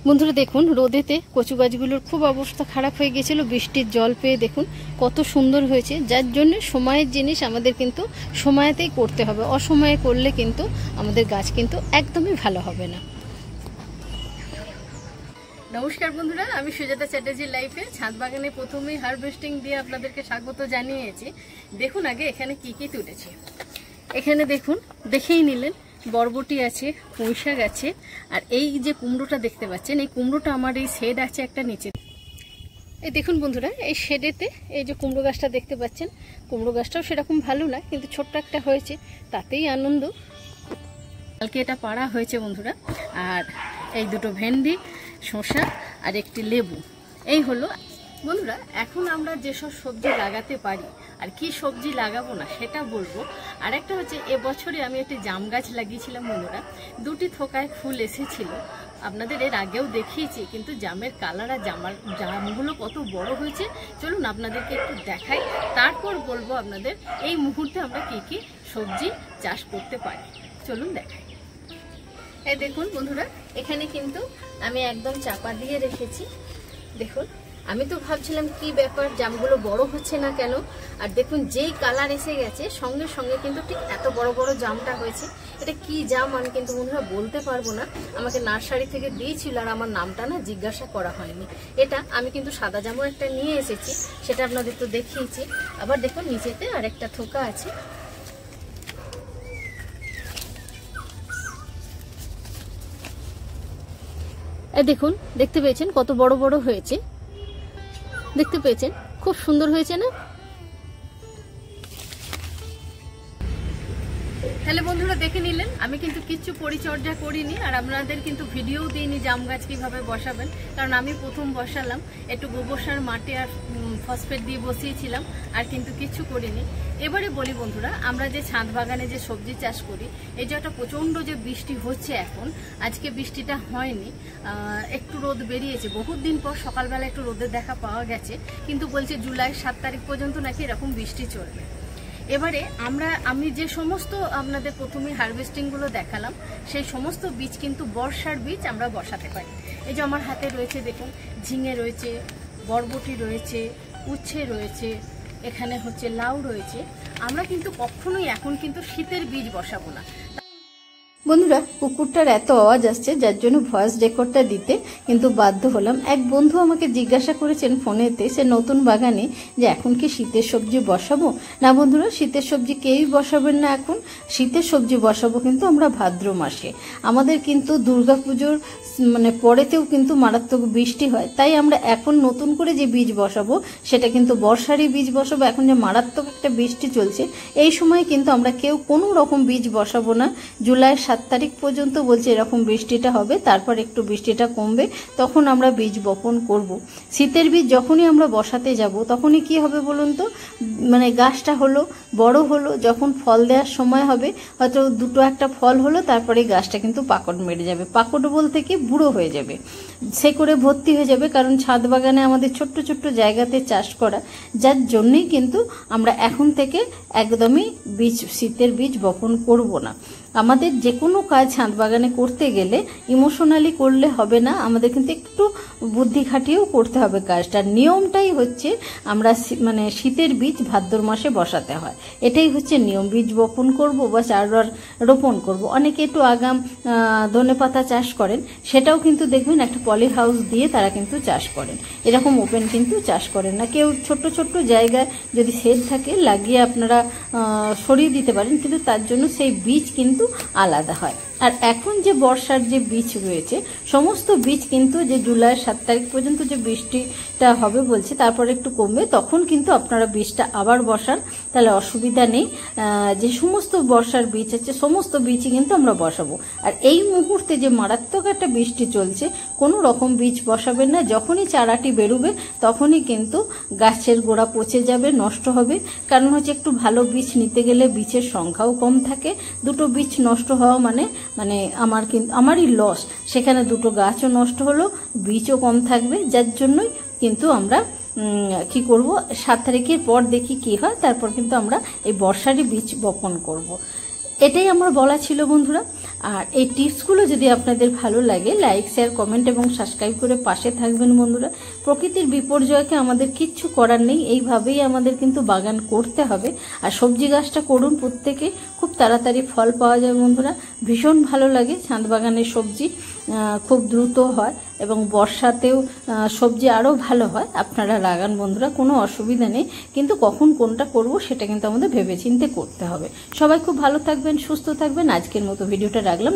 বন্ধুরা দেখুন, রোদেতে কচু গাছগুলোর খুব অবস্থা খারাপ হয়ে গেছিল। বৃষ্টির জল পেয়ে দেখুন কত সুন্দর হয়েছে। যার জন্য সময়ের জিনিস আমাদের কিন্তু সময়তেই করতে হবে, অসময়ে করলে কিন্তু আমাদের গাছ কিন্তু একদমই ভালো হবে না। নমস্কার বন্ধুরা, আমি সুজাতা চ্যাটার্জি লাইফে ছাদ বাগানে প্রথমেই হারভেস্টিং দিয়ে আপনাদেরকে স্বাগত জানিয়েছি। দেখুন আগে এখানে কি কি তুলেছি। এখানে দেখুন, দেখেই নিলেন বরবটি আছে, পুঁই শাক আছে, আর এই যে কুমড়োটা দেখতে পাচ্ছেন, এই কুমড়োটা আমার এই শেড আছে একটা নিচে। এই দেখুন বন্ধুরা, এই শেডেতে এই যে কুমড়ো গাছটা দেখতে পাচ্ছেন, কুমড়ো গাছটাও সেরকম ভালো না, কিন্তু ছোট্ট একটা হয়েছে, তাতেই আনন্দ। কালকে এটা পাড়া হয়েছে বন্ধুরা। আর এই দুটো ভেন্ডি, শসা আর একটি লেবু, এই হলো বন্ধুরা। এখন আমরা যেসব সবজি লাগাতে পারি আর কি সবজি লাগাবো না সেটা বলবো। আর একটা হচ্ছে, এবছরে আমি একটি জাম গাছ লাগিয়েছিলাম বন্ধুরা, দুটি থোকায় ফুল এসেছিল, আপনাদের এর আগেও দেখিয়েছি। কিন্তু জামের কালার আর জামগুলো কত বড় হয়েছে, চলুন আপনাদেরকে একটু দেখাই, তারপর বলবো আপনাদের এই মুহূর্তে আমরা কি কি সবজি চাষ করতে পারি। চলুন দেখাই। এই দেখুন বন্ধুরা, এখানে কিন্তু আমি একদম চাপা দিয়ে রেখেছি। দেখুন, আমি তো ভাবছিলাম কি ব্যাপার, জামগুলো বড় হচ্ছে না কেন। আর দেখুন যেই কালার এসে গেছে সঙ্গে সঙ্গে কিন্তু ঠিক এত বড় বড় জামটা হয়েছে। এটা কি জাম আমি কিন্তু বন্ধুরা বলতে পারবো না, আমাকে নার্সারি থেকে দিয়েছিল আর আমার নামটা না জিজ্ঞাসা করা হয়নি। এটা আমি কিন্তু সাদা জামও একটা নিয়ে এসেছি, সেটা আপনাদের তো দেখিয়েছি। আবার দেখুন নিচেতে আরেকটা থোকা আছে। এই দেখুন, দেখতে পেয়েছেন কত বড় বড় হয়েছে, দেখতে পেয়েছেন খুব সুন্দর হয়েছে না? তাহলে বন্ধুরা দেখে নিলেন, আমি কিন্তু কিচ্ছু পরিচর্যা করিনি আর আপনাদের কিন্তু ভিডিও দিইনি জাম গাছ কিভাবে বসাবেন, কারণ আমি প্রথম বসালাম, একটু গোবর সার, মাটি আর ফসফেট দিয়ে বসিয়েছিলাম, আর কিন্তু কিচ্ছু করিনি। এবারে বলি বন্ধুরা, আমরা যে ছাদ বাগানে যে সবজি চাষ করি, এই যে একটা প্রচণ্ড যে বৃষ্টি হচ্ছে এখন, আজকে বৃষ্টিটা হয়নি, একটু রোদ বেরিয়েছে, বহুত দিন পর সকালবেলা একটু রোদের দেখা পাওয়া গেছে, কিন্তু বলছে জুলাই 7 তারিখ পর্যন্ত নাকি এরকম বৃষ্টি চলবে। এবারে আমি যে সমস্ত আপনাদের প্রথমে হারভেস্টিংগুলো দেখালাম, সেই সমস্ত বীজ কিন্তু বর্ষার বীজ আমরা বসাতে পারি। এই যে আমার হাতে রয়েছে দেখুন, ঝিঙে রয়েছে, বরবটি রয়েছে, উচ্ছে রয়েছে, এখানে হচ্ছে লাউ রয়েছে। আমরা কিন্তু কখনোই এখন কিন্তু শীতের বীজ বসাবো না। বন্ধুরা, কুকুরটার এত আওয়াজ আসছে, যার জন্য ভয়েস রেকর্ডটা দিতে কিন্তু বাধ্য হলাম। এক বন্ধু আমাকে জিজ্ঞাসা করেছেন ফোনেতে, সে নতুন বাগানে, যে এখন কি শীতের সবজি বসাবো? না বন্ধুরা, শীতের সবজি কেউই বসাবেন না এখন। শীতের সবজি বসাবো কিন্তু আমরা ভাদ্র মাসে। আমাদের কিন্তু দুর্গাপুজোর পরেতেও কিন্তু মারাত্মক বৃষ্টি হয়, তাই আমরা এখন নতুন করে যে বীজ বসাবো সেটা কিন্তু বর্ষারই বীজ বসাবো। এখন যে মারাত্মক একটা বৃষ্টি চলছে, এই সময় কিন্তু আমরা কেউ কোনো রকম বীজ বসাবো না। জুলাই 7 তারিখ পর্যন্ত বলছে এরকম বৃষ্টিটা হবে, তারপর একটু বৃষ্টিটা কমবে, তখন আমরা বীজ বপন করব। শীতের বীজ যখনই আমরা বসাতে যাব, তখনই কি হবে বলুন তো, গাছটা হলো বড় হলো, যখন ফল দেওয়ার সময় হবে, হয়তো দুটো একটা ফল হলো, তারপরে গাছটা কিন্তু পাকড় মেরে যাবে। পাকড় বলতে কি, বুড়ো হয়ে যাবে, সে করে ভর্তি হয়ে যাবে। কারণ ছাদ বাগানে আমাদের ছোট্ট ছোট্ট জায়গাতে চাষ করা, যার জন্যই কিন্তু আমরা এখন থেকে একদমই শীতের বীজ বপন করব না। আমাদের যে কোনো কাজ ছাদ বাগানে করতে গেলে ইমোশনালি করলে হবে না, আমাদের কিন্তু একটু বুদ্ধি খাটিয়েও করতে হবে কাজটা। নিয়মটাই হচ্ছে আমরা শীতের বীজ ভাদ্র মাসে বসাতে হয়, এটাই হচ্ছে নিয়ম। বীজ বপন করব বা চারা রোপণ করব। অনেকে একটু আগাম ধনেপাতা চাষ করেন, সেটাও কিন্তু দেখবেন একটা পলি হাউস দিয়ে তারা কিন্তু চাষ করেন, এরকম ওপেন কিন্তু চাষ করেন না। কেউ ছোট্ট ছোট্ট জায়গায় যদি শেড থাকে লাগিয়ে আপনারা সরিয়ে দিতে পারেন, কিন্তু তার জন্য সেই বীজ কিন্তু আলাদা হয়। আর এখন যে বর্ষার যে বীজ রয়েছে, সমস্ত বীজ কিন্তু যে জুলাই 7 তারিখ পর্যন্ত যে বৃষ্টিটা হবে বলছে, তারপর একটু কমবে, তখন কিন্তু আপনারা বীজটা আবার বসান, তাহলে অসুবিধা নেই। যে সমস্ত বর্ষার বীজ আছে সমস্ত বীজই কিন্তু আমরা বসাবো। আর এই মুহূর্তে যে মারাত্মক একটা বৃষ্টি চলছে, কোনো রকম বীজ বসাবেন না। যখনই চারাটি বেরোবে তখনই কিন্তু গাছের গোড়া পচে যাবে, নষ্ট হবে। কারণ হচ্ছে একটু ভালো বীজ নিতে গেলে বীজের সংখ্যাও কম থাকে, দুটো বীজ নষ্ট হওয়া আমারই লস। সেখানে দুটো গাছও নষ্ট হলো, বীজও কম থাকবে, যার জন্যই কিন্তু আমরা কি করব, 7 তারিখের পর দেখি কি হয়, তারপর কিন্তু আমরা এই বর্ষারই বীজ বপন করব। এটাই আমার বলা ছিল বন্ধুরা। আর এই টিপসগুলো যদি আপনাদের ভালো লাগে লাইক শেয়ার কমেন্ট এবং সাবস্ক্রাইব করে পাশে থাকবেন বন্ধুরা। প্রকৃতির বিপর্যয়কে আমাদের কিচ্ছু করার নেই, এইভাবেই আমাদের কিন্তু বাগান করতে হবে। আর সবজি গাছটা করুন প্রত্যেকে, খুব তাড়াতাড়ি ফল পাওয়া যায় বন্ধুরা। ভীষণ ভালো লাগে, ছাদ বাগানের সবজি খুব দ্রুত হয় এবং বর্ষাতেও সবজি আরও ভালো হয়। আপনারা লাগান বন্ধুরা, কোনো অসুবিধা নেই, কিন্তু কখন কোনটা করব সেটা কিন্তু আমাদের ভেবেচিন্তে করতে হবে। সবাই খুব ভালো থাকবেন, সুস্থ থাকবেন। আজকের মতো ভিডিওটা রাখলাম।